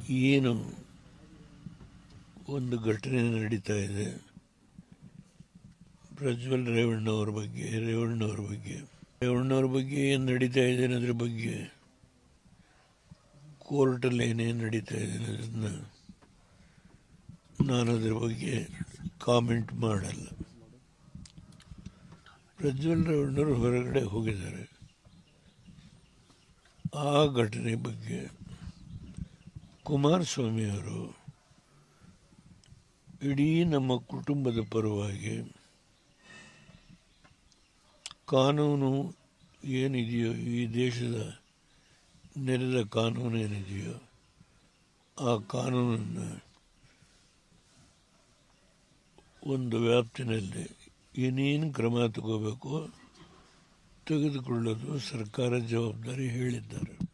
ಏನು ಒಂದು ಘಟನೆ ನಡೀತಾ ಇದೆ ಪ್ರಜ್ವಲ್ ರೇವಣ್ಣವ್ರ ಬಗ್ಗೆ ಏನು ನಡೀತಾ ಇದೆ ಅನ್ನೋದ್ರ ಬಗ್ಗೆ ಕೋರ್ಟಲ್ಲಿ ಏನೇನು ನಡೀತಾ ಇದೆ ಅನ್ನೋದನ್ನು ನಾನು ಅದ್ರ ಬಗ್ಗೆ ಕಾಮೆಂಟ್ ಮಾಡಲ್ಲ. ಪ್ರಜ್ವಲ್ ರೇವಣ್ಣವರು ಹೊರಗಡೆ ಹೋಗಿದ್ದಾರೆ. ಆ ಘಟನೆ ಬಗ್ಗೆ ಕುಮಾರಸ್ವಾಮಿ ಅವರು ಇಡೀ ನಮ್ಮ ಕುಟುಂಬದ ಪರವಾಗಿ ಕಾನೂನು ಏನಿದೆಯೋ, ಈ ದೇಶದ ನೆರೆದ ಕಾನೂನು ಏನಿದೆಯೋ ಆ ಕಾನೂನನ್ನು ಒಂದು ವ್ಯಾಪ್ತಿನಲ್ಲಿ ಏನೇನು ಕ್ರಮ ತಗೋಬೇಕು ತೆಗೆದುಕೊಳ್ಳೋದು ಸರ್ಕಾರದ ಜವಾಬ್ದಾರಿ ಹೇಳಿದ್ದಾರೆ.